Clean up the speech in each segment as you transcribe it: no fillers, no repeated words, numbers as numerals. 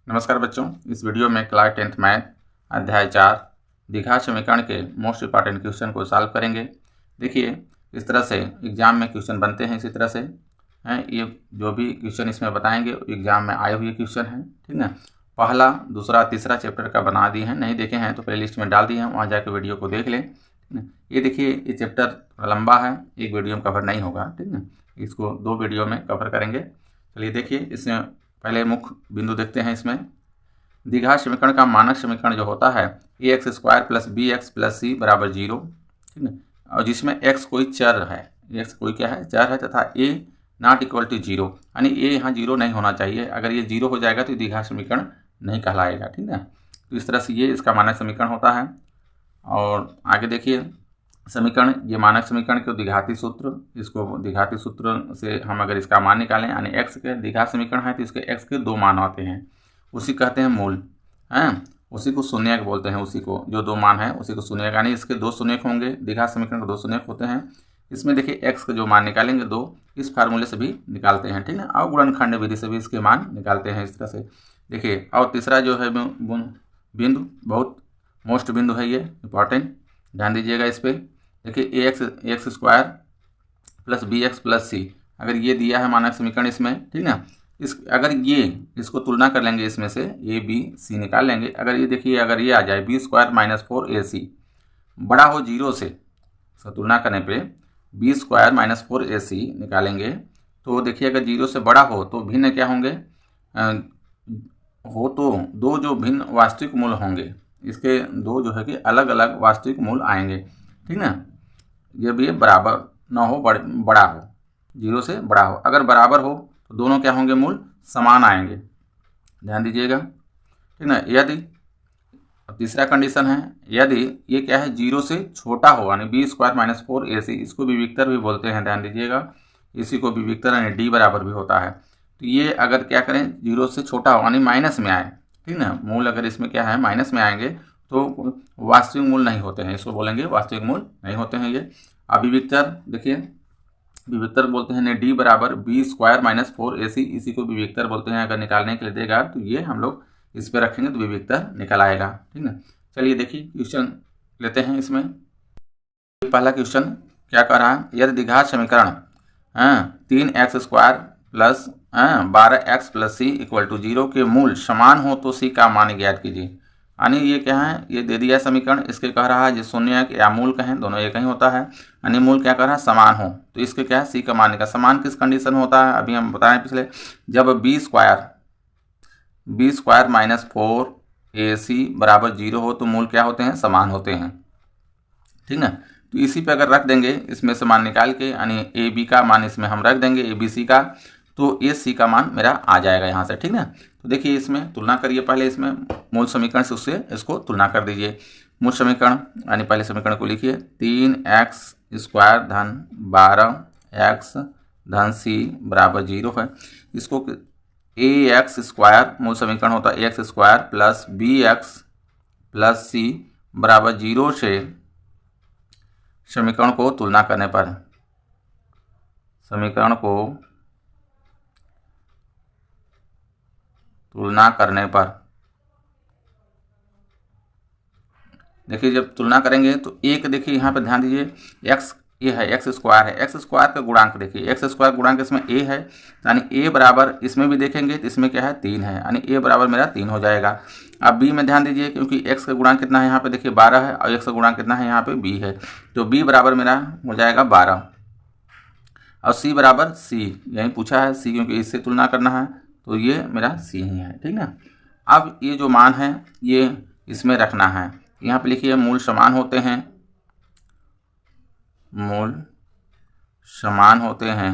नमस्कार बच्चों, इस वीडियो में क्लास 10th मैथ अध्याय 4 द्विघात समीकरण के मोस्ट इंपॉर्टेंट क्वेश्चन को सॉल्व करेंगे। देखिए, इस तरह से एग्जाम में क्वेश्चन बनते हैं। इसी तरह से हैं ये जो भी क्वेश्चन इसमें बताएंगे एग्जाम में आए हुए क्वेश्चन हैं, ठीक है। पहला, दूसरा, तीसरा चैप्टर का बना दिए हैं। नहीं देखे हैं तो प्ले लिस्ट में डाल दिए हैं, वहाँ जाकर वीडियो को देख लें, ठीक है। ये देखिए, ये चैप्टर थोड़ा लंबा है, एक वीडियो में कवर नहीं होगा, ठीक है। इसको 2 वीडियो में कवर करेंगे। चलिए देखिए, इसमें पहले मुख्य बिंदु देखते हैं। इसमें द्विघात समीकरण का मानक समीकरण जो होता है ax square plus b x plus c बराबर 0, ठीक है। और जिसमें x कोई चर है, x कोई क्या है, चर है, तथा a नॉट इक्वल टू 0, यानी a यहाँ 0 नहीं होना चाहिए। अगर ये 0 हो जाएगा तो द्विघात समीकरण नहीं कहलाएगा, ठीक है। तो इस तरह से ये इसका मानक समीकरण होता है। और आगे देखिए, समीकरण, ये मानक समीकरण के द्विघाती सूत्र, इसको द्विघाती सूत्र से हम अगर इसका मान निकालें, यानी x के द्विघात समीकरण है तो इसके x के 2 मान आते हैं, उसी कहते हैं मूल, हैं, उसी को शून्यक बोलते हैं। उसी को जो 2 मान है उसी को शून्यक, यानी इसके 2 शून्यक होंगे। द्विघात समीकरण के 2 शून्यक होते हैं। इसमें देखिए x के जो मान निकालेंगे 2, इस फार्मूले से भी निकालते हैं, ठीक है। और गुणनखंड विधि से भी इसके मान निकालते हैं इस तरह से। देखिए, और तीसरा जो है बिंदु, बहुत मोस्ट बिंदु है, ये इंपॉर्टेंट, ध्यान दीजिएगा इस पर। देखिए, x square plus b x plus c, अगर ये दिया है मानक समीकरण इसमें, ठीक ना। अगर ये इसको तुलना कर लेंगे, इसमें से ए बी सी निकाल लेंगे। अगर ये देखिए, अगर ये आ जाए बी स्क्वायर माइनस 4ac बड़ा हो 0 से, इसका तुलना करने पे बी स्क्वायर माइनस 4ac निकालेंगे तो देखिए, अगर 0 से बड़ा हो तो भिन्न क्या होंगे, हो तो 2 जो भिन्न वास्तविक मूल होंगे, इसके 2 जो है कि अलग अलग वास्तविक मूल आएंगे, ठीक ना। जब ये बराबर ना हो, बड़ा हो, 0 से बड़ा हो। अगर बराबर हो तो दोनों क्या होंगे, मूल समान आएंगे, ध्यान दीजिएगा, ठीक ना। यदि, तीसरा कंडीशन है, यदि ये क्या है, 0 से छोटा हो, यानी बी स्क्वायर माइनस 4ac, इसको विविक्तर भी बोलते हैं, ध्यान दीजिएगा। इसी को विविक्तर यानी डी बराबर भी होता है। तो ये अगर क्या करें, 0 से छोटा हो, यानी माइनस में आए, ठीक ना, मूल अगर इसमें क्या है माइनस में आएंगे तो वास्तविक मूल नहीं होते हैं, इसको बोलेंगे वास्तविक मूल नहीं होते हैं ये। अब विविक्तर देखिए, विविक्तर बोलते हैं डी बराबर बी स्क्वायर माइनस 4ac, इसी को विविक्तर बोलते हैं। अगर निकालने के लिए देगा तो ये हम लोग इस पर रखेंगे तो विविक्तर निकल आएगा, ठीक है। चलिए देखिए, क्वेश्चन लेते हैं। इसमें पहला क्वेश्चन क्या कर रहा है, यदि द्विघात समीकरण 3x square plus 12x plus C equal to 0 के मूल समान हो तो सी का मान ज्ञात कीजिए। यानी ये क्या है, ये दे दिया समीकरण, इसके कह रहा है जो शून्य या मूल कहें, दोनों एक ही होता है। यानी मूल क्या कह रहा है, समान हो, तो इसके क्या है, सी का मान निकाल। समान किस कंडीशन में होता है, अभी हम बताएं पिछले, जब बी स्क्वायर माइनस 4ac बराबर 0 हो तो मूल क्या होते हैं, समान होते हैं, ठीक ना। तो इसी पे अगर रख देंगे, इसमें से मान निकाल के, यानी ए बी का मान इसमें हम रख देंगे, ए बी सी का, तो ये सी का मान मेरा आ जाएगा यहाँ से, ठीक ना। तो देखिए, इसमें तुलना करिए पहले, इसमें मूल समीकरण से उससे इसको तुलना कर दीजिए। मूल समीकरण यानी पहले समीकरण को लिखिए, 3x स्क्वायर धन 12x धन सी बराबर 0 है। इसको ax स्क्वायर, मूल समीकरण होता है ax square plus bx plus c बराबर 0 से समीकरण को तुलना करने पर, समीकरण को तुलना करने पर देखिए, जब तुलना करेंगे तो एक, देखिए यहाँ पे ध्यान दीजिए, x ये है, एक्स स्क्वायर है, एक्स स्क्वायर का गुणांक देखिए, एक्स स्क्वायर गुणांक इसमें a है, यानी a बराबर, इसमें भी देखेंगे तो इसमें क्या है, 3 है, यानी a बराबर मेरा 3 हो जाएगा। अब b में ध्यान दीजिए, क्योंकि x का गुणांक कितना है यहाँ पे, देखिए 12 है, और x का गुणांक कितना है यहाँ पे, b है, तो b बराबर मेरा हो जाएगा 12, और c बराबर c, यही पूछा है c, क्योंकि इससे तुलना करना है, तो ये मेरा c ही है, ठीक ना। अब ये जो मान है ये इसमें रखना है, यहाँ पे लिखिए, मूल समान होते हैं, मूल समान होते हैं,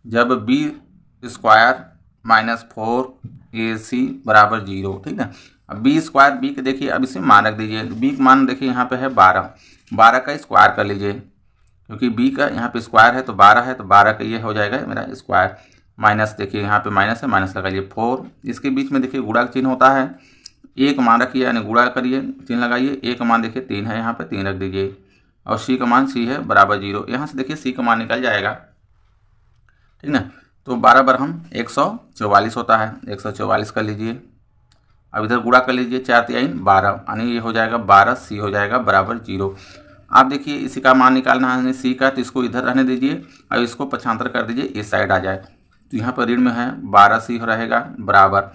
जब बी स्क्वायर माइनस 4ac बराबर 0, ठीक है। अब बी स्क्वायर, बी के देखिए, अब इसमें मान रख दीजिए, बी का मान देखिए यहाँ पे है 12 का स्क्वायर कर लीजिए, क्योंकि बी का यहाँ पे स्क्वायर है तो 12 है, तो 12 का ये हो जाएगा मेरा स्क्वायर, माइनस, देखिए यहाँ पे माइनस है, माइनस लगाइए 4, इसके बीच में देखिए गुणा का चिन्ह होता है, एक मान रखिए, यानी गुणा करिए, चिन्ह लगाइए, एक मान देखिए 3 है, यहाँ पे 3 रख दीजिए, और सी का मान सी है बराबर 0। यहाँ से देखिए सी का मान निकल जाएगा, ठीक ना। तो 12 बरहम 144 होता है, 144 कर लीजिए। अब इधर गुणा कर लीजिए, 4 3 12, यानी ये हो जाएगा 12, सी हो जाएगा बराबर 0। आप देखिए इसी का मान निकालना है सी का, तो इसको इधर रहने दीजिए और इसको पक्षांतर कर दीजिए, इस साइड आ जाए। तो यहाँ पर ऋण में है 12 सी रहेगा बराबर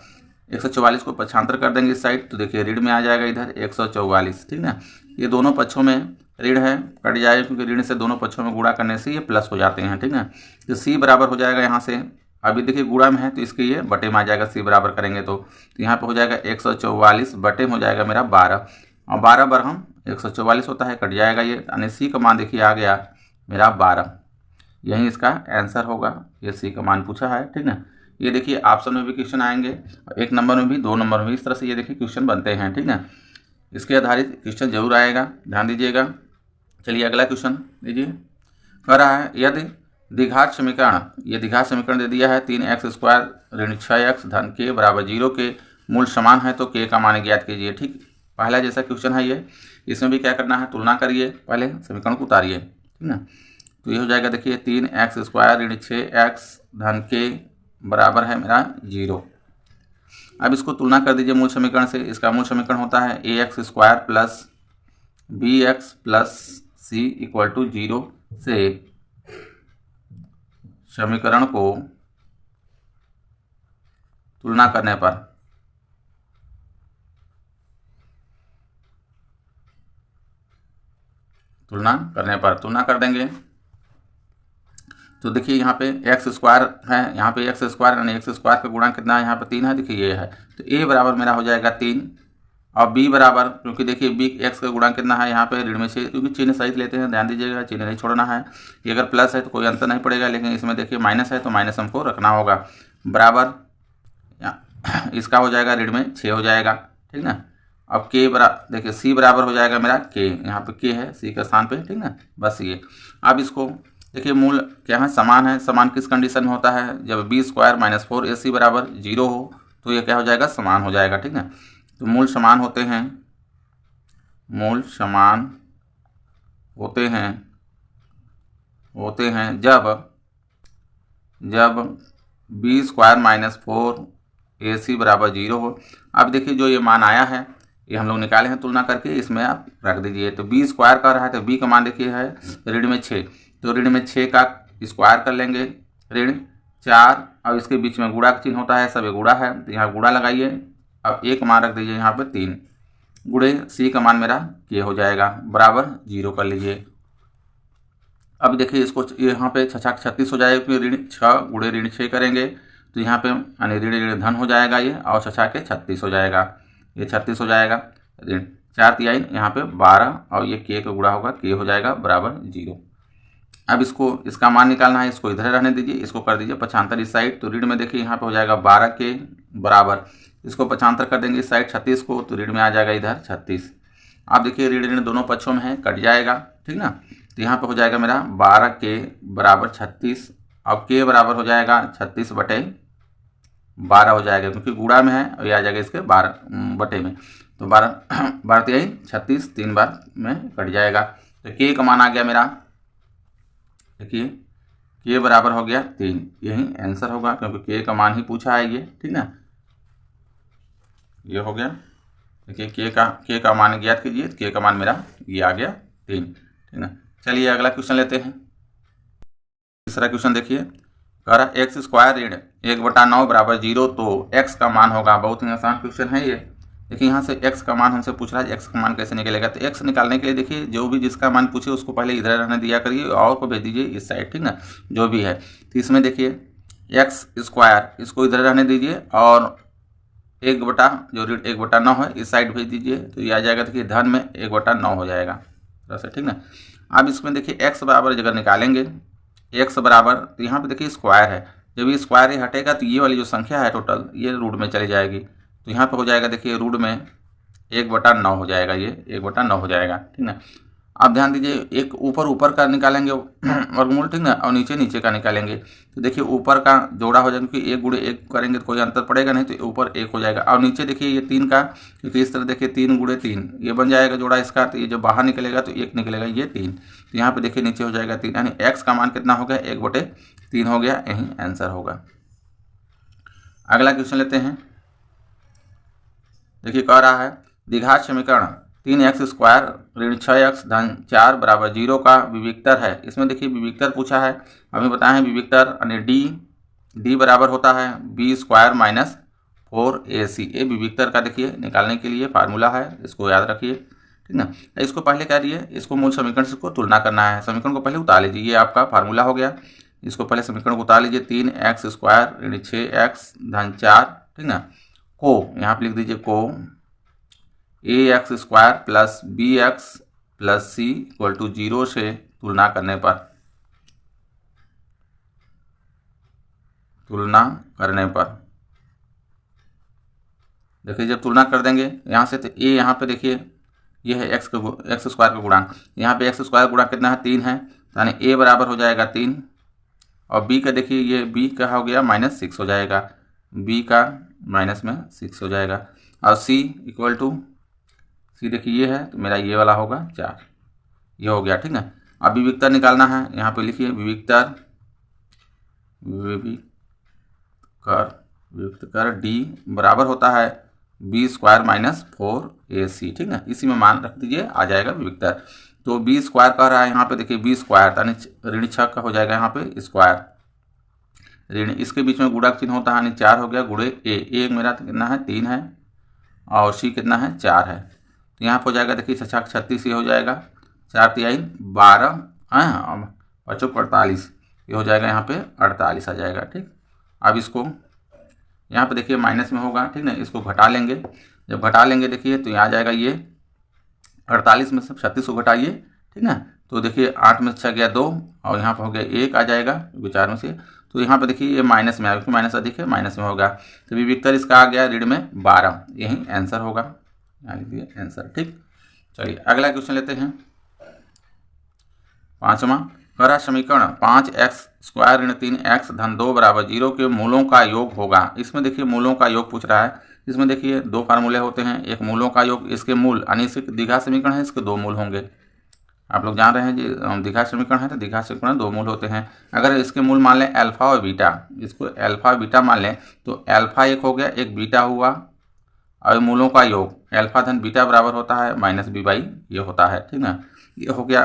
144 को पक्षांतर कर देंगे इस साइड, तो देखिए ऋण में आ जाएगा इधर 144, ठीक ना। ये दोनों पक्षों में ऋण है, कट जाएगा क्योंकि ऋण से दोनों पक्षों में गुणा करने से ये प्लस हो जाते हैं, ठीक ना। तो सी बराबर हो जाएगा यहाँ से, अभी देखिए गुणा में है तो इसके ये बटे में आ जाएगा, सी बराबर करेंगे तो यहाँ पे हो जाएगा 144 बटे में हो जाएगा मेरा 12, और 12 बरहम 144 होता है, कट जाएगा ये, यानी सी का मान देखिए आ गया मेरा 12। यही इसका आंसर होगा, ये सी का मान पूछा है, ठीक ना। ये देखिए ऑप्शन में भी क्वेश्चन आएंगे, 1 नंबर में भी, 2 नंबर में भी, इस तरह से ये देखिए क्वेश्चन बनते हैं, ठीक ना। इसके आधारित क्वेश्चन जरूर आएगा, ध्यान दीजिएगा। चलिए अगला क्वेश्चन लीजिए। कह रहा है यदि द्विघात समीकरण, ये द्विघात समीकरण दे दिया है 3x² ऋण 6x धन k बराबर 0 के मूल समान है तो k का मान ज्ञात कीजिए, ठीक। पहला जैसा क्वेश्चन है ये, इसमें भी क्या करना है, तुलना करिए, पहले समीकरण को उतारिए, ठीक ना। तो ये हो जाएगा देखिए 3x² ऋण 6x धन k बराबर है मेरा 0। अब इसको तुलना कर दीजिए मूल समीकरण से। इसका मूल समीकरण होता है ax² plus bx plus c equal to 0 से समीकरण को तुलना करने पर तुलना कर देंगे तो देखिए यहाँ पे x² है, यहाँ पे x² यानी x² का गुणा कितना है, यहाँ पे 3 है, देखिए ये है, तो a बराबर मेरा हो जाएगा 3, और b बराबर, क्योंकि देखिए b x का गुणा कितना है, यहाँ पे ऋण में से, क्योंकि चिन्ह सहित लेते हैं, ध्यान दीजिएगा, चिन्ह नहीं छोड़ना है। ये अगर प्लस है तो कोई अंतर नहीं पड़ेगा, लेकिन इसमें देखिए माइनस है तो माइनस हमको रखना होगा, बराबर इसका हो जाएगा ऋण में 6 हो जाएगा, ठीक ना। अब k बराबर देखिए c बराबर हो जाएगा मेरा k, यहाँ पे k है c का स्थान पे, ठीक ना, बस ये। अब इसको देखिए मूल क्या है, समान है। समान किस कंडीशन में होता है, जब b² - 4ac बराबर 0 हो तो ये क्या हो जाएगा, समान हो जाएगा, ठीक ना। तो मूल समान होते हैं जब b² - 4ac बराबर 0 हो। अब देखिए जो ये मान आया है ये हम लोग निकाले हैं तुलना करके, इसमें आप रख दीजिए। तो b² का रहा है तो b का मान देखिए है ऋण में 6, तो ऋण में 6 का स्क्वायर कर लेंगे, ऋण 4, अब इसके बीच में गुणा का चिन्ह होता है, सब ये गुणा है तो यहाँ गुणा लगाइए। अब एक मान रख दीजिए यहाँ पे 3, गुणे सी का मान मेरा k हो जाएगा बराबर 0 कर लीजिए। अब देखिए इसको यहाँ पे 6 6 36 हो जाएगा, क्योंकि ऋण 6 गुणे ऋण 6 करेंगे तो यहाँ पे यानी ऋण ऋण धन हो जाएगा ये, और 6 6 के 36 हो जाएगा, ये 36 हो जाएगा, ऋण 4 3 यहाँ पे 12, और ये k का गुणा होगा, k हो जाएगा बराबर 0। अब इसको इसका मान निकालना है, इसको इधर रहने दीजिए, इसको कर दीजिए पक्षांतर इस साइड, तो ऋण में देखिए यहाँ पे हो जाएगा 12 के बराबर, इसको पक्षांतर कर देंगे इस साइड 36 को, तो ऋण में आ जाएगा इधर 36। आप देखिए ऋण ऋण दोनों पक्षों में है, कट जाएगा, ठीक ना। तो यहाँ पे हो जाएगा मेरा 12 के बराबर 36, अब के बराबर हो जाएगा 36 बटे 12 हो जाएगा, क्योंकि गुणा में है और ये आ जाएगा इसके 12 बटे में, तो 12 3 36, 3 बार में कट जाएगा। तो के का मान आ गया मेरा, देखिए के बराबर हो गया 3, यही आंसर होगा, क्योंकि के का मान ही पूछा है ये, ठीक ना। ये हो गया, देखिए के का मान ज्ञात कीजिए, के का मान मेरा ये आ गया 3, ठीक ना। चलिए अगला क्वेश्चन लेते हैं। तीसरा क्वेश्चन देखिए, कह रहा है x² ऋण 1/9 बराबर 0 तो x का मान होगा। बहुत ही आसान क्वेश्चन है ये। देखिए यहाँ से x का मान हमसे पूछ रहा है, x का मान कैसे निकलेगा। तो x निकालने के लिए देखिए जो भी जिसका मान पूछे उसको पहले इधर रहने दिया करिए और को भेज दीजिए इस साइड, ठीक ना, जो भी है। तो इसमें देखिए x² इसको इधर रहने दीजिए और 1/9 है इस साइड भेज दीजिए, तो ये आ जाएगा देखिए धन में 1/9 हो जाएगा वैसे, ठीक ना। अब इसमें देखिए x बराबर जगह निकालेंगे, x बराबर, तो यहाँ पे देखिए स्क्वायर है, जब ये स्क्वायर हटेगा तो ये वाली जो संख्या है टोटल ये रूट में चली जाएगी, तो यहाँ पे हो जाएगा देखिए रूट में 1/9 हो जाएगा, ये 1/9 हो जाएगा, ठीक ना। आप ध्यान दीजिए, एक ऊपर का निकालेंगे वर्गमूल, ठीक ना, और नीचे का निकालेंगे। तो देखिए ऊपर का जोड़ा हो जाएगा, क्योंकि 1 गुणे 1 करेंगे तो कोई अंतर पड़ेगा नहीं, तो ऊपर 1 हो जाएगा। और नीचे देखिए ये 3 का, क्योंकि इस तरह देखिए 3 गुणे 3 ये बन जाएगा जोड़ा इसका, तो ये जब बाहर निकलेगा तो 1 निकलेगा, ये 3। तो यहाँ पे देखिए नीचे हो जाएगा 3, यानी x का मान कितना हो गया, 1/3 हो गया, यही आंसर होगा। अगला क्वेश्चन लेते हैं। देखिए कह रहा है द्विघात समीकरण 3x² ऋण 6x धन 4 बराबर 0 का विविक्तर है। इसमें देखिए विविक्तर पूछा है, अभी बताए हैं विविक्तर यानी डी बराबर होता है b² माइनस 4ac। ये विविक्तर का देखिए निकालने के लिए फार्मूला है, इसको याद रखिए, ठीक ना। इसको पहले क्या दिए, इसको मूल समीकरण से तुलना करना है। समीकरण को पहले उतार लीजिए, ये आपका फार्मूला हो गया। इसको पहले समीकरण को उतार लीजिए, 3x² ऋण 6x धन 4, ठीक ना, को यहाँ पे लिख दीजिए को ax² plus bx plus c equal to 0 से तुलना करने पर देखिए जब तुलना कर देंगे यहाँ से, तो a यहाँ पे देखिए ये है x² का गुणांक, यहाँ पे x² गुणांक कितना है, 3 है, यानी a बराबर हो जाएगा 3, और b का देखिए ये b का हो गया -6 हो जाएगा, b का -6 हो जाएगा, और c इक्वल टू c देखिए ये है, तो मेरा ये वाला होगा 4, ये हो गया, ठीक है। अब विविक्तर निकालना है, यहाँ पे लिखिए विविक्तर d बराबर होता है b² माइनस 4ac, ठीक है। इसी में मान रख दीजिए, आ जाएगा विविक्तर। तो b² कह रहा है, यहाँ पे देखिए b² यानी ऋण 6 का हो जाएगा यहाँ पे स्क्वायर, ऋण इसके बीच में गुणक चिन्ह होता है, यानी 4 हो गया गुणे a मेरा कितना है 3 है, और c कितना है 4 है। तो यहाँ पर हो जाएगा देखिए 6 36 ये हो जाएगा, 4 3 12 बच्चों 48, ये हो जाएगा यहाँ पे 48 आ जाएगा, ठीक। अब इसको यहाँ पे देखिए माइनस में होगा, ठीक ना, इसको घटा लेंगे, जब घटा लेंगे देखिए तो यहाँ आ जाएगा ये 48 में से 36 को घटाइए, ठीक ना, तो देखिए 8 में 6 गया 2, और यहाँ पर हो गया 1 आ जाएगा 4 में से, तो यहाँ पे देखिए ये माइनस में आएगा, क्योंकि माइनस अधिक है, माइनस में होगा, तो विविक्तर इसका आ गया ऋण में 12, यही आंसर होगा, यहाँ लिख दिए आंसर, ठीक। चलिए अगला क्वेश्चन लेते हैं, 5वां। कह समीकरण 5x² ऋण 3x धन 2 बराबर 0 के मूलों का योग होगा। इसमें देखिए मूलों का योग पूछ रहा है। इसमें देखिए 2 फार्मूले होते हैं, एक मूलों का योग, इसके मूल यानी इसके द्विघात समीकरण है, इसके 2 मूल होंगे। आप लोग जान रहे हैं जी, द्विघात समीकरण है तो द्विघात समीकरण 2 मूल होते हैं। अगर इसके मूल मान लें अल्फा और बीटा, इसको अल्फा बीटा मान लें, तो अल्फा एक हो गया, एक बीटा हुआ, और मूलों का योग अल्फा धन बीटा बराबर होता है -b/, ये होता है, ठीक ना, ये हो गया।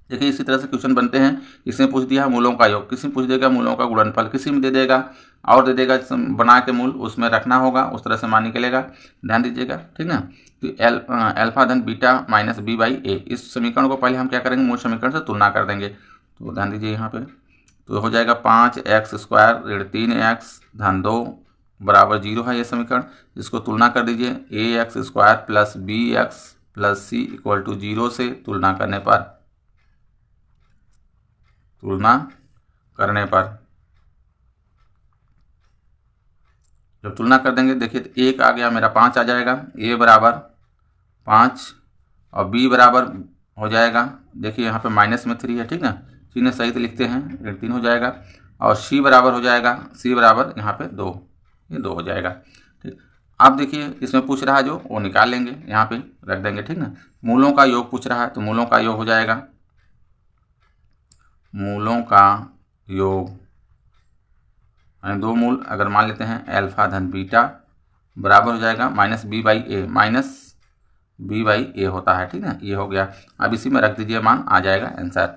देखिए इसी तरह से क्वेश्चन बनते हैं, इसमें पूछ दिया मूलों का योग, किसी में पूछ देगा मूलों का गुणनफल, किसी में दे देगा और दे देगा बना के मूल, उसमें रखना होगा, उस तरह से मान निकलेगा, ध्यान दीजिएगा, ठीक ना। तो अल्फा धन बीटा -b/a, इस समीकरण को पहले हम क्या करेंगे, मूल समीकरण से तुलना कर देंगे। तो ध्यान दीजिए यहाँ पे, तो हो जाएगा 5x² ऋण 3x धन 2 बराबर 0 है ये समीकरण, इसको तुलना कर दीजिए, ax² plus bx plus c equal to 0 से तुलना करने पर जब तुलना कर देंगे देखिए तो 1 आ गया मेरा 5 आ जाएगा, a बराबर 5 और b बराबर हो जाएगा, देखिए यहाँ पे माइनस में 3 है, ठीक ना, चिन्ह सहित लिखते हैं, ऋण 3 हो जाएगा, और c बराबर हो जाएगा, c बराबर यहाँ पे 2, ये 2 हो जाएगा, ठीक। अब देखिए इसमें पूछ रहा है जो, वो निकाल लेंगे, यहाँ पे रख देंगे, ठीक ना। मूलों का योग पूछ रहा है, तो मूलों का योग हो जाएगा, मूलों का योग यानी 2 मूल अगर मान लेते हैं अल्फा धन बीटा बराबर हो जाएगा -b/a होता है, ठीक है, ये हो गया। अब इसी में रख दीजिए मान, आ जाएगा आंसर।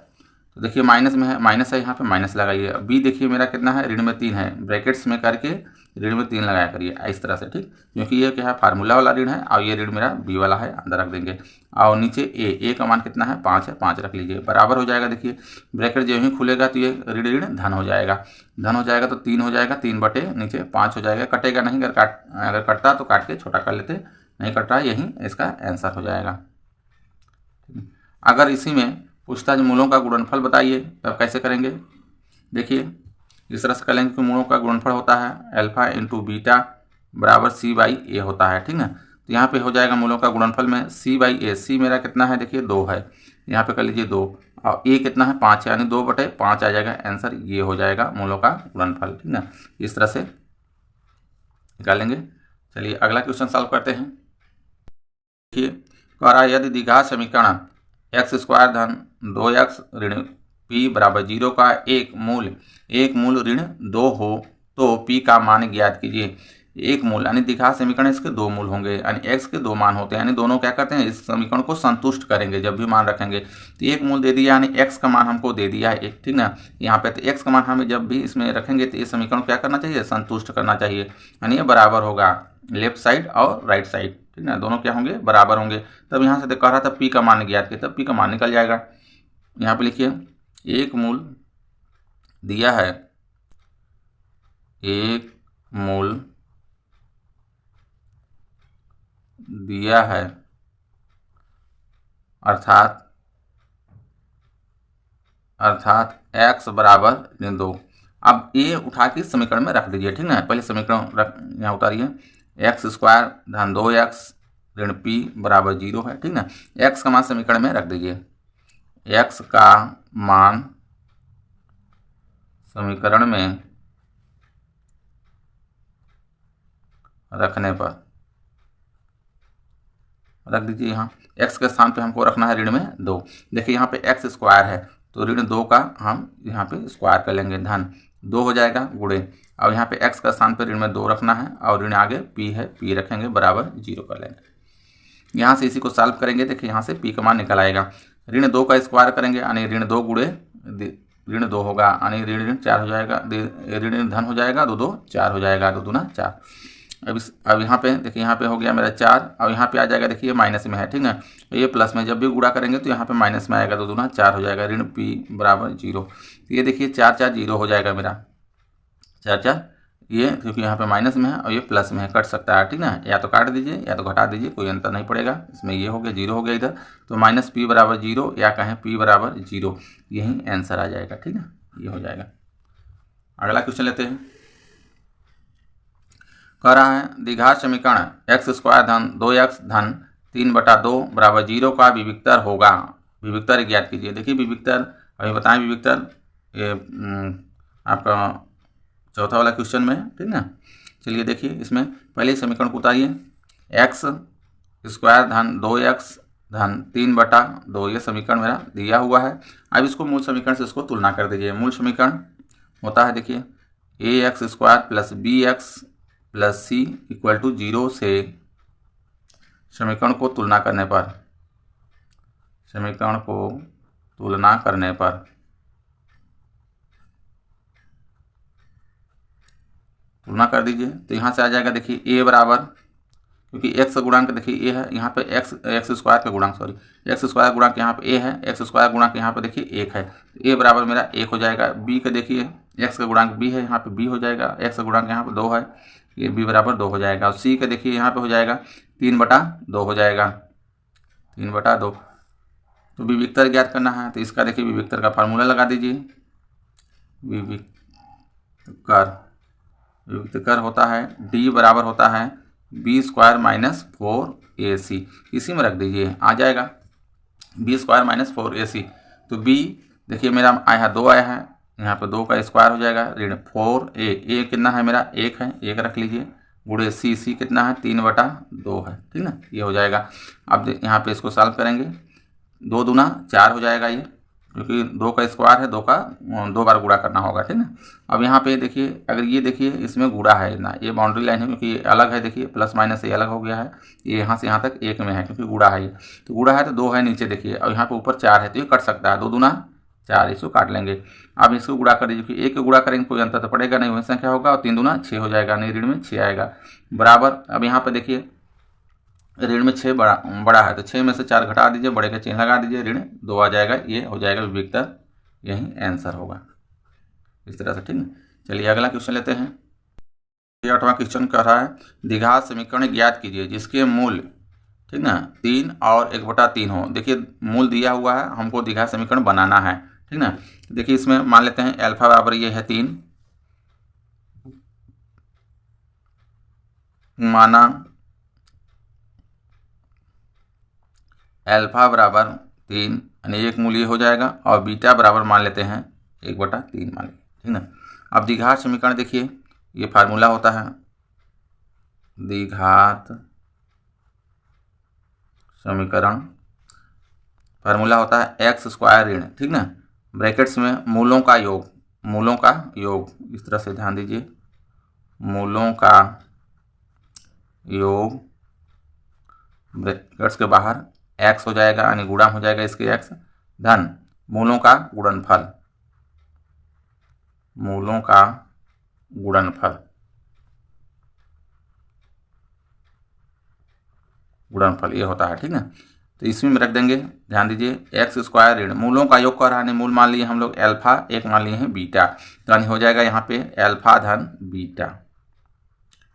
तो देखिए माइनस में है, माइनस है, यहाँ पे माइनस लगाइए। b देखिए मेरा कितना है, ऋण में 3 है, ब्रैकेट्स में करके ऋण में 3 लगाया करिए इस तरह से, ठीक, क्योंकि ये क्या है फार्मूला वाला ऋण है, और ये ऋण मेरा b वाला है, अंदर रख देंगे, और नीचे a का मान कितना है 5 है, 5 रख लीजिए, बराबर हो जाएगा। देखिए ब्रैकेट जो ही खुलेगा तो ये ऋण धन हो जाएगा, तो 3 हो जाएगा, 3 बटे नीचे 5 हो जाएगा, कटेगा नहीं, अगर कटता तो काट के छोटा कर लेते, नहीं कट रहा, यही इसका आंसर हो जाएगा। अगर इसी में पूछता है मूलों का गुणनफल बताइए, तब कैसे करेंगे, देखिए इस तरह से करेंगे कि मूलों का गुणनफल होता है अल्फा इंटू बीटा बराबर c/a होता है, ठीक ना। तो यहाँ पे हो जाएगा मूलों का गुणनफल में c/a, c मेरा कितना है देखिए 2 है, यहाँ पे कर लीजिए 2 और ए कितना है 5 है, यानी 2/5 आ जाएगा। आंसर ये हो जाएगा मूलों का गुणनफल, ठीक ना। इस तरह से निकालेंगे। चलिए अगला क्वेश्चन सॉल्व करते हैं। देखिए कह रहा है यदि द्विघात समीकरण x² धन 2x ऋण p बराबर 0 का एक मूल ऋण 2 हो तो p का मान ज्ञात कीजिए। एक मूल यानी द्विघात समीकरण इसके 2 मूल होंगे, यानी x के 2 मान होते हैं, यानी दोनों क्या करते हैं इस समीकरण को संतुष्ट करेंगे जब भी मान रखेंगे। तो एक मूल दे दिया, यानी x का मान हमको दे दिया है एक, ठीक ना। यहाँ पे तो x का मान हमें जब भी इसमें रखेंगे तो ये समीकरण क्या करना चाहिए, संतुष्ट करना चाहिए, यानी ये बराबर होगा लेफ्ट साइड और राइट साइड, ठीक ना, दोनों क्या होंगे बराबर होंगे। तब यहाँ से कह रहा था p का मान ज्ञात किया, तब p का मान निकल जाएगा। यहाँ पे लिखिए एक मूल दिया है, एक मूल दिया है अर्थात x बराबर 2। अब ये उठा के समीकरण में रख दीजिए, ठीक ना। पहले समीकरण यहाँ उतारिए, x² धन 2x ऋण p बराबर 0 है, ठीक ना। x का मान समीकरण में रख दीजिए, x का मान समीकरण में रखने पर रख दीजिए। यहाँ x के स्थान पे हमको रखना है ऋण में 2। देखिए यहाँ पे x² है तो ऋण 2 का हम यहाँ पे स्क्वायर कर लेंगे, धन 2 हो जाएगा गुणे। अब यहाँ पे x का स्थान पे ऋण में 2 रखना है और ऋण आगे p है, p रखेंगे बराबर 0 कर लेंगे। यहाँ से इसी को सॉल्व करेंगे। देखिए यहाँ से p का मान निकल आएगा, ऋण 2 का स्क्वायर करेंगे यानी ऋण 2 गुणे ऋण 2 होगा, यानी ऋण 4 हो जाएगा, ऋण धन हो जाएगा, 2 2 4 हो जाएगा, 2 दूना 4। अब यहाँ पे देखिए यहाँ पे हो गया मेरा 4, अब यहाँ पे आ जाएगा, देखिए माइनस में है, ठीक ना। ये प्लस में जब भी गुणा करेंगे तो यहाँ पे माइनस में आएगा, 2 दूना 4 हो जाएगा, ऋण p बराबर 0। तो ये देखिए 4 4 0 हो जाएगा मेरा, 4 4 ये क्योंकि यहाँ पे माइनस में है और ये प्लस में है, कट सकता है, ठीक ना। या तो काट दीजिए या तो घटा दीजिए, कोई अंतर नहीं पड़ेगा इसमें। ये हो गया 0 हो गया इधर, तो माइनस p बराबर 0 या कहें p बराबर 0, यही आंसर आ जाएगा, ठीक ना। ये हो जाएगा। अगला क्वेश्चन लेते हैं। कह रहा है द्विघात समीकरण x² धन 2x धन 3/2 बराबर 0 का विविक्तर होगा, विविक्तर ज्ञात कीजिए। देखिए विविक्तर अभी बताएं, विविक्तर ये आपका चौथा वाला क्वेश्चन में है, ठीक ना। चलिए देखिए इसमें पहले ही समीकरण को उतारिए, x² धन 2x धन 3/2 ये समीकरण मेरा दिया हुआ है। अब इसको मूल समीकरण से इसको तुलना कर दीजिए। मूल समीकरण होता है देखिए ax² plus bx plus C equal to 0 से समीकरण को तुलना करने पर तुलना कर दीजिए तो यहाँ से आ जाएगा, देखिए a बराबर, क्योंकि x का गुणांक देखिए a है, यहाँ पे x² का गुणांक x² गुणांक यहाँ पे a है, x² गुणांक यहाँ पे देखिए 1 है, तो a बराबर मेरा 1 हो जाएगा। b का देखिए x का गुणांक b है, यहाँ पे b हो जाएगा, x का गुणांक यहाँ पे 2 है, ये b बराबर 2 हो जाएगा। और c का देखिए यहाँ पे हो जाएगा 3/2 हो जाएगा, 3/2। तो विविक्तर ज्ञात करना है तो इसका देखिए विविक्तर का फार्मूला लगा दीजिए। विविक्तर होता है d बराबर होता है b² - 4ac, इसी में रख दीजिए, आ जाएगा b² - 4ac। तो b देखिए मेरा आया है 2 आया है, यहाँ पे 2 का स्क्वायर हो जाएगा, ऋण 4a कितना है मेरा 1 है, 1 रख लीजिए, गुणे c कितना है 3/2 है, ठीक ना। ये हो जाएगा। अब यहाँ पे इसको सॉल्व करेंगे, 2 दूना 4 हो जाएगा ये, क्योंकि 2 का स्क्वायर है, 2 का 2 बार गुणा करना होगा, ठीक ना। अब यहाँ पे देखिए अगर ये देखिए इसमें गुणा है ना, ये बाउंड्री लाइन है क्योंकि ये अलग है, देखिए प्लस माइनस ये अलग हो गया है, ये यहाँ से यहाँ तक 1 में है क्योंकि गुणा है ये, तो गुणा है तो 2 है नीचे देखिए, और यहाँ पे ऊपर 4 है तो ये कट सकता है, 2 दूना 4, इसको काट लेंगे। अब इसको गुणा कर दीजिए, क्योंकि 1 को गुणा करेंगे कोई अंतर तो पड़ेगा नहीं, वही संख्या होगा, और 3 दूना 6 हो जाएगा, नहीं ऋण में 6 आएगा बराबर। अब यहाँ पर देखिए ऋण में 6 बड़ा है तो 6 में से 4 घटा दीजिए, बड़े का चिन्ह लगा दीजिए, ऋण 2 आ जाएगा, ये हो जाएगा विविक्तर, यही आंसर होगा इस तरह से, ठीक है। चलिए अगला क्वेश्चन लेते हैं। 8वां क्वेश्चन कह रहा है द्विघात समीकरण ज्ञात कीजिए जिसके मूल, ठीक ना, 3 और 1/3 हो। देखिए मूल दिया हुआ है, हमको द्विघात समीकरण बनाना है, ठीक ना। देखिए इसमें मान लेते हैं अल्फा बराबर ये है 3, माना अल्फा बराबर 3 यानी एक मूल ये हो जाएगा और बीटा बराबर मान लेते हैं 1/3 मान लेंगे, ठीक ना। अब द्विघात समीकरण देखिए, ये फार्मूला होता है द्विघात समीकरण, फार्मूला होता है x² ऋण, ठीक ना, ब्रैकेट्स में मूलों का योग, इस तरह से ध्यान दीजिए, मूलों का योग ब्रैकेट्स के बाहर x हो जाएगा यानी गुणा हो जाएगा इसके x, धन मूलों का गुणनफल, ये होता है, ठीक ना। तो इसमें रख देंगे, ध्यान दीजिए x² ऋण मूलों का योग कर रहा है, मूल मान लिए हम लोग अल्फा, एक मान लिए हैं बीटा, तो यानी हो जाएगा यहाँ पे अल्फा धन बीटा,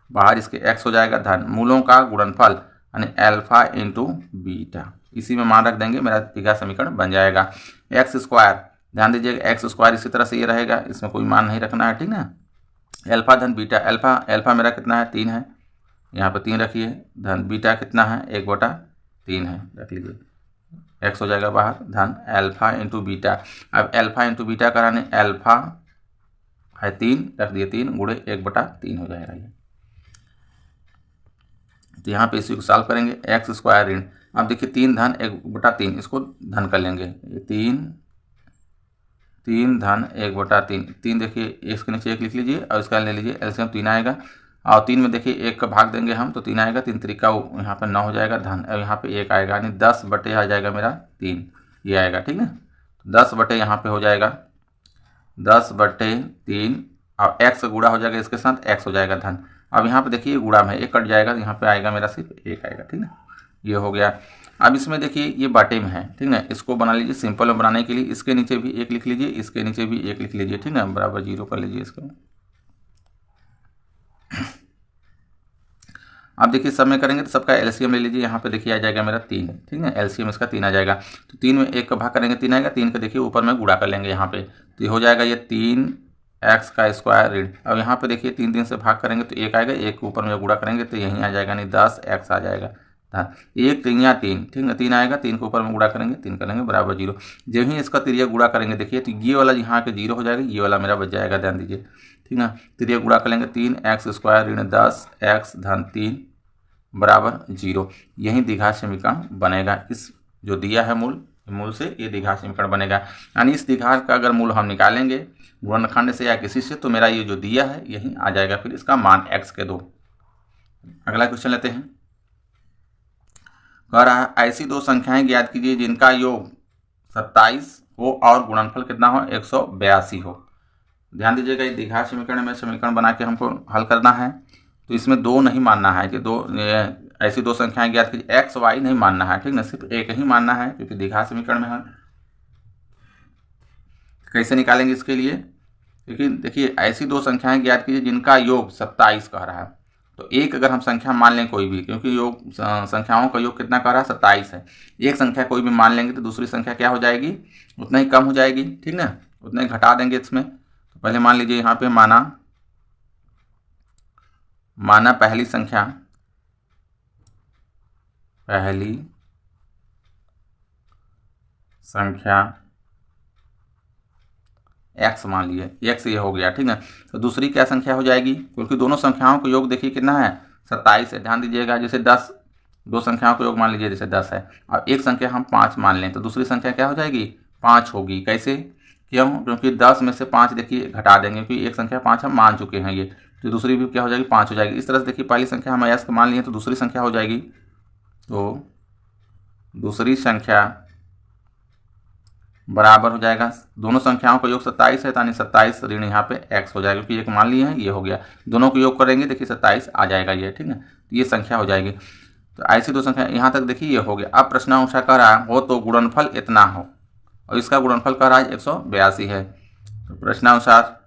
बाहर इसके x हो जाएगा धन मूलों का गुणनफल यानी अल्फा इंटू बीटा, इसी में मान रख देंगे, मेरा द्विघात समीकरण बन जाएगा। x², ध्यान दीजिएगा x² इसी तरह से ये रहेगा, इसमें कोई मान नहीं रखना है, ठीक ना। अल्फा धन बीटा, अल्फा मेरा कितना है 3 है, यहाँ पे 3 रखिए, धन बीटा कितना है 1/3 है, रख लीजिए, x हो जाएगा बाहर, धन अल्फा इंटू बीटा। अब अल्फा इंटू बीटा कराने अल्फा है 3, रख दिए 3 गुणे 1/3 हो जाएगा ये। तो यहाँ पे इसी को सॉल्व करेंगे, x² ऋण, अब देखिए 3 धन 1/3, इसको धन कर लेंगे, 3 धन 1/3, 3 देखिए इसके नीचे 1 लिख लीजिए और इसका ले लीजिए एलसीएम 3 आएगा, और 3 में देखिए 1 का भाग देंगे हम तो 3 आएगा, 3 त्रिका यहाँ पर 9 हो जाएगा धन, और यहाँ पे 1 आएगा, यानी 10 बटे आ जाएगा मेरा 3, ये आएगा, ठीक ना। 10 बटे यहाँ पे हो जाएगा 10/3, और x गुणा हो जाएगा इसके साथ, x हो जाएगा धन। अब यहाँ पे देखिए गुणा में 1 कट जाएगा, यहाँ पे आएगा मेरा सिर्फ 1 आएगा, ठीक ना, ये हो गया। अब इसमें देखिए ये बाटे में है, ठीक ना, इसको बना लीजिए सिंपल में बनाने के लिए, इसके नीचे भी 1 लिख लीजिए, इसके नीचे भी 1 लिख लीजिए, ठीक ना, बराबर 0 कर लीजिए इसको। अब देखिए सब में करेंगे तो सबका एलसीएम ले लीजिए, यहाँ पे देखिए आ जाएगा मेरा 3, ठीक है, एलसीएम इसका 3 आ जाएगा, तो 3 में 1 का भाग करेंगे 3 आएगा, 3 का देखिए ऊपर में गुणा कर लेंगे यहाँ पे, तो ये हो जाएगा ये 3x² ऋण। अब यहाँ पे देखिए 3 से भाग करेंगे तो 1 आएगा, 1 के ऊपर में गुणा करेंगे तो यहीं आ जाएगा, नहीं 10x आ जाएगा, 1 3 या 3, ठीक है, 3 आएगा, 3 के ऊपर में गुणा करेंगे 3 करेंगे बराबर 0, जब ही इसका तिरिया गुणा करेंगे देखिए तो ये वाला यहाँ के 0 हो जाएगा, ये वाला मेरा बच जाएगा, ध्यान दीजिए, ठीक ना। तिरिया गुणा करेंगे 3x² ऋण 10x धन 3 बराबर 0, यही द्विघात समीकरण बनेगा। इस जो दिया है मूल से ये द्विघात समीकरण बनेगा, यानी इस द्विघात का अगर मूल हम निकालेंगे गुणनखंड से या किसी से तो मेरा ये जो दिया है यही आ जाएगा, फिर इसका मान x के दो। अगला क्वेश्चन लेते हैं, कह रहा है ऐसी 2 संख्याएं ज्ञात कीजिए जिनका योग 27 हो और गुणनफल कितना हो 182 हो। ध्यान दीजिएगा, ये द्विघात समीकरण में समीकरण बना के हमको हल करना है, तो इसमें 2 नहीं मानना है कि ऐसी 2 संख्याएं ज्ञात कीजिए, एक्स वाई नहीं मानना है, ठीक ना, सिर्फ एक ही मानना है क्योंकि द्विघात समीकरण में है। कैसे निकालेंगे इसके लिए, क्योंकि देखिए ऐसी 2 संख्याएं ज्ञात कीजिए जिनका योग 27 कह रहा है, तो एक अगर हम संख्या मान लें कोई भी, क्योंकि योग संख्याओं का योग कितना कह रहा है 27 है, एक संख्या कोई भी मान लेंगे तो दूसरी संख्या क्या हो जाएगी, उतना ही कम हो जाएगी, ठीक ना, उतना ही घटा देंगे इसमें। तो पहले मान लीजिए यहाँ पे माना पहली संख्या x मान लिए, x ये हो गया, ठीक ना। तो दूसरी क्या संख्या हो जाएगी, क्योंकि दोनों संख्याओं का योग देखिए कितना है 27 है, ध्यान दीजिएगा, जैसे 10 2 संख्याओं का योग मान लीजिए जैसे 10 है, और एक संख्या हम 5 मान लें तो दूसरी संख्या क्या हो जाएगी 5 होगी। कैसे, क्यों, क्योंकि 10 में से 5 देखिए घटा देंगे, क्योंकि एक संख्या 5 हम मान चुके हैं, ये तो दूसरी भी क्या हो जाएगी 5 हो जाएगी। इस तरह से देखिए पहली संख्या हम x मान लिए तो दूसरी संख्या हो जाएगी, तो दूसरी संख्या बराबर हो जाएगा, दोनों संख्याओं का योग 27 है, यानी 27 ऋण यहाँ पे x हो जाएगा, क्योंकि एक मान लिए हैं ये हो गया, दोनों को योग करेंगे देखिए 27 आ जाएगा ये, ठीक है, तो ये संख्या हो जाएगी। तो ऐसी 2 संख्या यहाँ तक देखिए ये हो गया। अब प्रश्नानुसार कह रहा हो तो गुणनफल इतना हो, और इसका गुणनफल कह रहा है 182 है, तो प्रश्नानुसार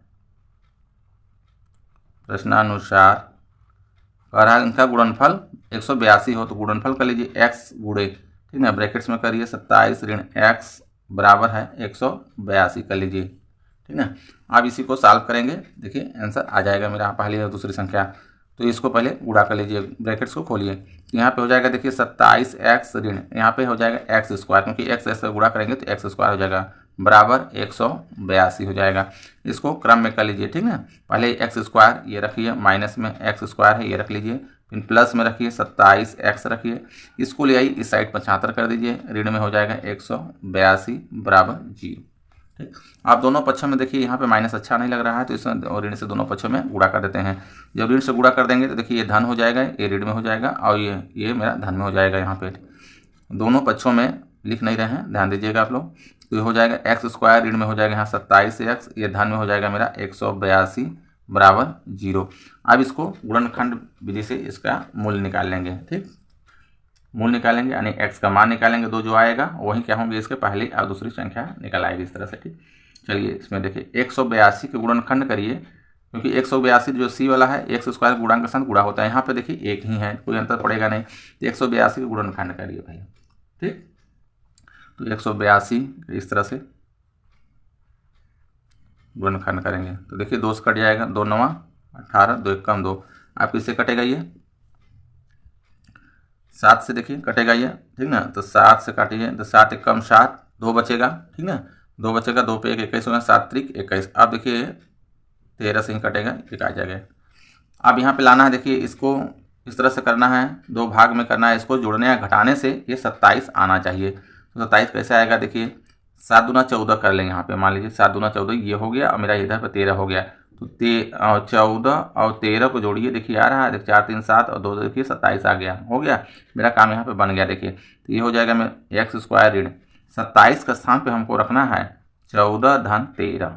कह रहा है इनका गुणनफल 182 हो, तो गुणनफल कर लीजिए x गुणे, ठीक है, ब्रैकेट्स में करिए 27 ऋण x बराबर है 182 कर लीजिए, ठीक है। अब इसी को सॉल्व करेंगे, देखिए आंसर आ जाएगा मेरा पहली और दूसरी संख्या। तो इसको पहले गुणा कर लीजिए, ब्रैकेट्स को खोलिए। तो यहाँ पे हो जाएगा देखिए 27x ऋण, यहाँ पे हो जाएगा x स्क्वायर, क्योंकि x से गुणा करेंगे तो x स्क्वायर हो जाएगा बराबर 182 हो जाएगा। इसको क्रम में कर लीजिए, ठीक है। पहले x स्क्वायर ये रखिए, माइनस में x स्क्वायर है ये रख लीजिए, फिर प्लस में रखिए 27x रखिए, इसको ले आइए इस साइड 75 कर दीजिए, ऋण में हो जाएगा 182 बराबर 0। ठीक, आप दोनों पक्षों में देखिए यहाँ पे माइनस अच्छा नहीं लग रहा है, तो इसमें ऋण से दोनों पक्षों में गुणा कर देते हैं। जब ऋण से गुणा कर देंगे तो देखिए ये धन हो जाएगा, ये ऋण में हो जाएगा, और ये मेरा धन में हो जाएगा। यहाँ पे दोनों पक्षों में लिख नहीं रहे हैं, ध्यान दीजिएगा आप लोग। तो ये हो जाएगा x स्क्वायर, ऋण में हो जाएगा यहाँ 27x, ये धन में हो जाएगा मेरा 182 बराबर 0। अब इसको गुणनखंड विधि से इसका मूल्य निकाल लेंगे। ठीक, मूल निकालेंगे यानी x का मान निकालेंगे, दो जो आएगा वही क्या होंगे, इसके पहली और दूसरी संख्या निकल आएगी इस तरह से। ठीक, चलिए इसमें देखिए 182 के गुणनखंड करिए, क्योंकि 182 जो सी वाला है x स्क्वायर गुणांक के साथ गुणा होता है, यहाँ पे देखिए एक ही है, कोई अंतर पड़ेगा नहीं। तो 182 के गुणनखंड करिए भाई। ठीक, तो 182 इस तरह से गुणनखंड करेंगे तो देखिए 2 से कट जाएगा, 2 9 18, 2 1 2, आप किससे कटेगा ये 7 से, देखिए कटेगा ये, ठीक ना। तो 7 से काटिए तो 7 1 7, 2 बचेगा, ठीक ना, 2 बचेगा, 2 पे 1 21 होगा, 7 त्रिक 21। अब देखिए 13 से ही कटेगा, एक आ जाएगा। अब यहाँ पे लाना है, देखिए इसको इस तरह से करना है, 2 भाग में करना है, इसको जोड़ने या घटाने से ये 27 आना चाहिए। तो 27 कैसे आएगा, देखिए 7 दूना 14 कर लेंगे। यहाँ पे मान लीजिए 7 दूना 14 ये हो गया, और मेरा इधर पर 13 हो गया। तो 14 और 13 को जोड़िए, देखिए आ रहा है, 4 3 7 और 2 देखिए 27 आ गया, हो गया मेरा काम यहाँ पे बन गया। देखिए तो ये हो जाएगा मैं x स्क्वायर ऋण 27 का स्थान पे हमको रखना है 14 धन 13।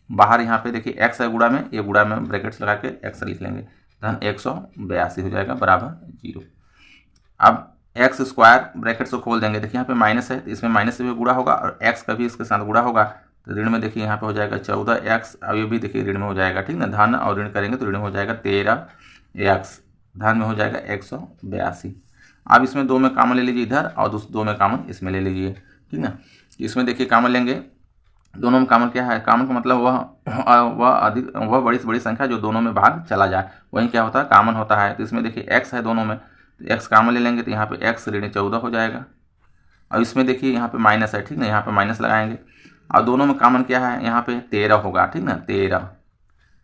बाहर यहाँ पे देखिए x है गुणा में, ये गुणा में ब्रैकेट्स लगा के x लिख लेंगे, धन 182 हो जाएगा बराबर 0। अब x स्क्वायर ब्रैकेट्स को खोल देंगे, देखिए यहाँ पे माइनस है तो इसमें माइनस से भी गुणा होगा, और x का भी इसके साथ गुणा होगा, तो ऋण में देखिए यहाँ पे हो जाएगा 14x, अब ये भी देखिए ऋण में हो जाएगा, ठीक ना। धन और ऋण करेंगे तो ऋण में हो जाएगा 13x, धन में हो जाएगा 182। अब इसमें 2 में कॉमन ले लीजिए इधर, और 2 में कॉमन इसमें ले लीजिए, ठीक ना। इसमें देखिए कॉमन लेंगे, दोनों में कॉमन क्या है, कॉमन का मतलब वह बड़ी संख्या जो दोनों में भाग चला जाए, वही क्या होता है, कॉमन होता है। तो इसमें देखिए x है दोनों में, तो x कॉमन ले लेंगे तो यहाँ पे x ऋण 14 हो जाएगा, और इसमें देखिए यहाँ पे माइनस है, ठीक ना, यहाँ पे माइनस लगाएंगे, और दोनों में कॉमन क्या है, यहाँ पे 13 होगा, ठीक ना, 13,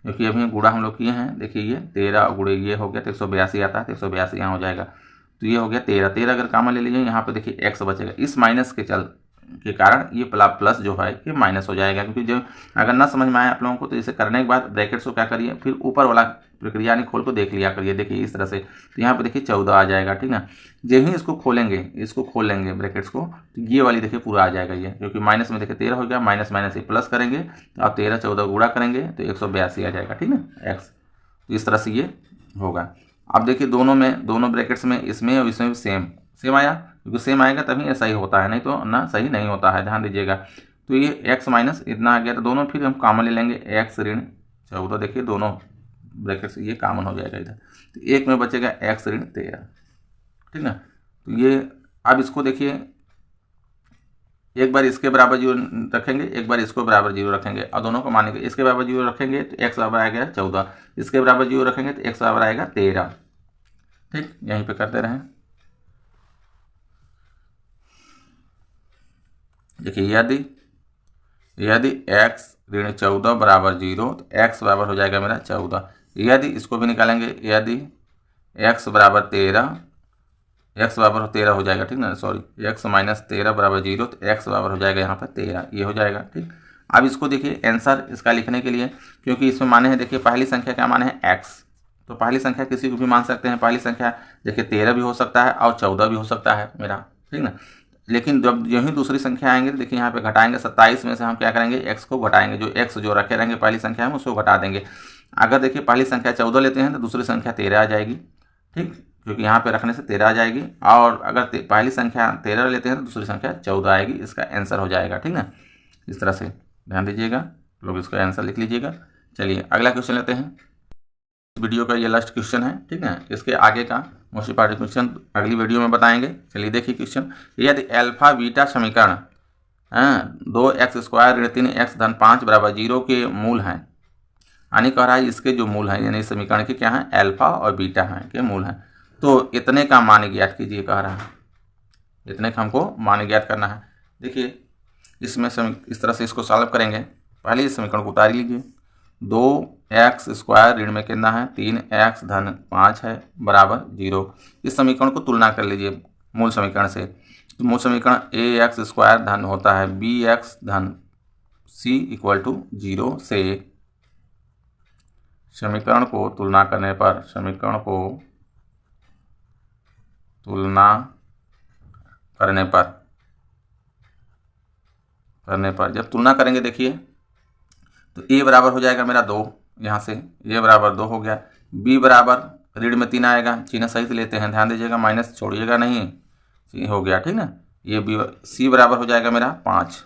क्योंकि अभी गुणा हम लोग किए हैं। देखिए ये 13 गुणे ये हो गया तो 182 आता है, तो 182 यहाँ हो जाएगा, तो ये हो गया 13। 13 अगर कॉमन ले लीजिए, यहाँ पे देखिए x बचेगा, इस माइनस के कारण ये प्लस जो है ये माइनस हो जाएगा। क्योंकि जो अगर ना समझ में आए आप लोगों को, तो इसे करने के बाद ब्रैकेट्स को क्या करिए, फिर ऊपर वाला प्रक्रिया यानी खोल को देख लिया करिए। देखिए इस तरह से, तो यहाँ पे देखिए 14 आ जाएगा, ठीक ना। जब ही इसको खोलेंगे, इसको खोल लेंगे ब्रैकेट्स को, तो ये वाली देखिए पूरा आ जाएगा ये, क्योंकि माइनस में देखिए 13 हो गया, माइनस माइनस ये प्लस करेंगे, तो आप 13 14 गुणा करेंगे तो 182 आ जाएगा, ठीक ना x। तो इस तरह से ये होगा। अब देखिए दोनों ब्रैकेट्स में, इसमें और इसमें भी सेम आया, क्योंकि सेम आएगा तभी सही होता है, नहीं तो ना सही नहीं होता है, ध्यान दीजिएगा। तो ये x माइनस इतना आ गया, तो दोनों फिर हम कॉमन ले लेंगे, x ऋण 14, देखिए दोनों ब्रैकेट्स ये कॉमन हो जाएगा इधर, तो एक में बचेगा x ऋण 13, ठीक ना। तो ये अब इसको देखिए, एक बार इसके बराबर 0 रखेंगे, एक बार इसको बराबर 0 रखेंगे, और दोनों को मानेंगे। इसके बराबर 0 रखेंगे तो x बराबर आएगा 14, इसके बराबर 0 रखेंगे तो x बराबर आएगा 13। ठीक, यहीं पे करते रहें। देखिए यदि x ऋण 14 बराबर 0, तो x बराबर हो जाएगा मेरा 14। यदि इसको भी निकालेंगे, यदि x बराबर 13, x बराबर 13 हो जाएगा, ठीक ना, सॉरी, x माइनस 13 बराबर 0, तो x बराबर हो जाएगा यहाँ पर 13, ये हो जाएगा, ठीक। अब इसको देखिए आंसर इसका लिखने के लिए, क्योंकि इसमें माने हैं, देखिए पहली संख्या क्या माने हैं x, तो पहली संख्या किसी को भी मान सकते हैं। पहली संख्या देखिए 13 भी हो सकता है और 14 भी हो सकता है मेरा, ठीक ना। लेकिन जब यही दूसरी संख्या आएंगे तो देखिए यहाँ पे घटाएंगे, 27 में से हम क्या करेंगे, x को घटाएंगे, जो x जो रखे रहेंगे पहली संख्या में उसको घटा देंगे। अगर देखिए पहली संख्या 14 लेते हैं तो दूसरी संख्या 13 आ जाएगी, ठीक, क्योंकि यहाँ पे रखने से 13 आ जाएगी। और अगर पहली संख्या 13 लेते हैं तो दूसरी संख्या 14 आएगी, इसका आंसर हो जाएगा, ठीक ना। इस तरह से ध्यान दीजिएगा, लोग इसका आंसर लिख लीजिएगा। चलिए अगला क्वेश्चन लेते हैं। वीडियो का ये लास्ट क्वेश्चन है, ठीक है, इसके आगे का मोस्ट इंपॉर्टेंट क्वेश्चन अगली वीडियो में बताएंगे। चलिए देखिए क्वेश्चन, यदि अल्फा बीटा समीकरण 2x स्क्वायर ऋण 3x धन 5 बराबर 0 के मूल हैं, यानी कह रहा है इसके जो मूल हैं यानी समीकरण के क्या हैं, अल्फा और बीटा हैं के मूल हैं। तो इतने का मान ज्ञात कीजिए कह रहा है, इतने का हमको मान ज्ञात करना है। देखिए इसमें इस तरह से इसको सॉल्व करेंगे। पहले इस समीकरण को उतार लीजिए। 2x² ऋण में कितना है 3x धन 5 है बराबर 0। इस समीकरण को तुलना कर लीजिए मूल समीकरण से। तो मूल समीकरण ax² धन होता है bx धन c इक्वल टू 0 से समीकरण को तुलना करने पर, समीकरण को तुलना करने पर जब तुलना करेंगे देखिए तो a बराबर हो जाएगा मेरा 2, यहाँ से a बराबर 2 हो गया। b बराबर ऋण में 3 आएगा, चिन्ह सहित लेते हैं, ध्यान दीजिएगा, माइनस छोड़िएगा नहीं, हो गया ठीक ना। ये b c बराबर हो जाएगा मेरा 5,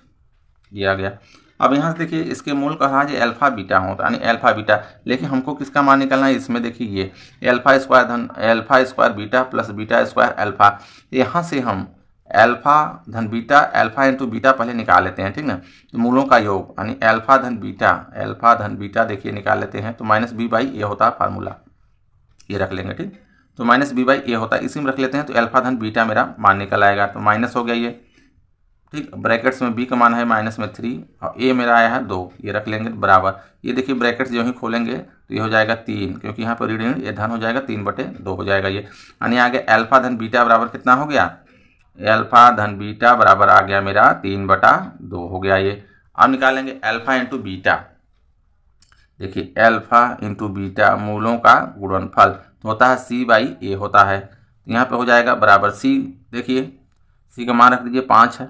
ये आ गया। अब यहाँ से देखिए इसके मूल कहा है अल्फा बीटा होता है, यानी अल्फा बीटा, लेकिन हमको किसका मान निकालना है इसमें देखिए ये अल्फा² धन अल्फा² बीटा प्लस बीटा² अल्फा। यहाँ से हम अल्फा धन बीटा, अल्फा इंटू बीटा पहले निकाल लेते हैं ठीक ना। तो मूलों का योग यानी अल्फा धन बीटा देखिए निकाल लेते हैं। तो माइनस b/a होता है फार्मूला, ये रख लेंगे ठीक। तो माइनस b/a होता है, इसी में रख लेते हैं। तो अल्फा धन बीटा मेरा मान निकल आएगा, तो माइनस हो गया ये ठीक। ब्रैकेट्स में b का मान है माइनस में 3 और a मेरा आया है 2, ये रख लेंगे बराबर। ये देखिए ब्रैकेट्स जो ही खोलेंगे तो ये हो जाएगा 3, क्योंकि यहाँ पर ऋण ये धन हो जाएगा 3/2 हो जाएगा ये। यानी आगे अल्फा धन बीटा बराबर कितना हो गया, अल्फा धन बीटा बराबर आ गया मेरा 3/2 हो गया ये। अब निकालेंगे अल्फा इंटू बीटा। देखिए अल्फा इंटू बीटा मूलों का गुणनफल तो होता है c/a होता है। यहाँ पे हो जाएगा बराबर c, देखिए c का मान रख दीजिए 5 है,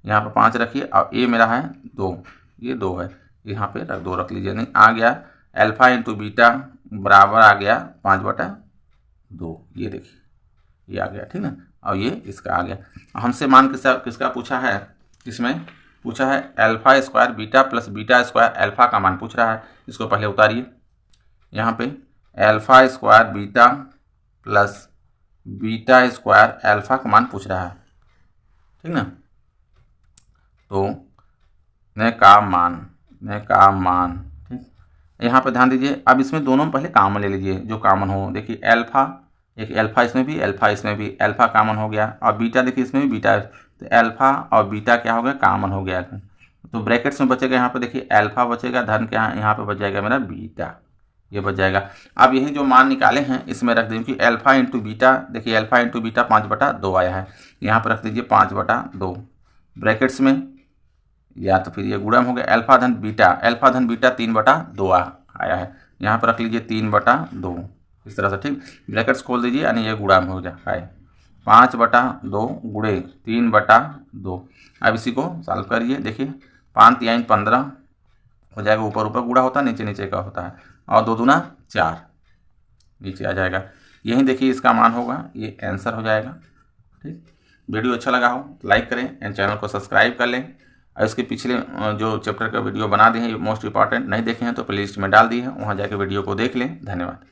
यहाँ पे 5 रखिए और a मेरा है 2, ये 2 है, यहाँ पे 2 रख लीजिए। नहीं आ गया अल्फा इंटू बीटा बराबर आ गया 5/2, ये देखिए ये आ गया ठीक ना। और ये इसका आ गया। हमसे मान किसका पूछा है, इसमें पूछा है अल्फा² बीटा प्लस बीटा² अल्फा का मान पूछ रहा है। इसको पहले उतारिए, यहाँ पे अल्फा² बीटा प्लस बीटा² अल्फा का मान पूछ रहा है ठीक ना। तो न का मान ठीक, यहाँ पे ध्यान दीजिए। अब इसमें दोनों में पहले कॉमन ले लीजिए जो कॉमन हो। देखिए अल्फा, एक अल्फा इसमें भी, अल्फा इसमें भी, अल्फा कॉमन हो गया। और बीटा देखिए इसमें भी बीटा, तो अल्फा और बीटा क्या हो गया कॉमन हो गया। तो ब्रैकेट्स में बचेगा यहाँ पे देखिए अल्फा बचेगा, धन क्या यहाँ पे बच जाएगा मेरा बीटा, ये बच जाएगा। अब यही जो मान निकाले हैं इसमें रख दीजिए कि अल्फा इंटू बीटा, देखिए अल्फा इंटू बीटा 5/2 आया है, यहाँ पर रख दीजिए 5/2 ब्रैकेट्स में, या तो फिर ये गुणम हो गया अल्फा धन बीटा 3/2 आया है, यहाँ पर रख लीजिए 3/2 इस तरह से ठीक। ब्रैकेट्स खोल दीजिए यानी ये गुणा में हो जाए 5/2 गुणे 3/2। अब इसी को सॉल्व करिए, देखिए 5 3 15 हो जाएगा, ऊपर ऊपर गुणा होता है, नीचे नीचे का होता है, और 2 दूना 4 नीचे आ जाएगा। यही देखिए इसका मान होगा, ये आंसर हो जाएगा ठीक। वीडियो अच्छा लगा हो तो लाइक करें एंड चैनल को सब्सक्राइब कर लें। और इसके पिछले जो चैप्टर का वीडियो बना दिए हैं मोस्ट इंपॉर्टेंट नहीं देखे हैं तो प्लेलिस्ट में डाल दिए हैं, वहाँ जाकर वीडियो को देख लें। धन्यवाद।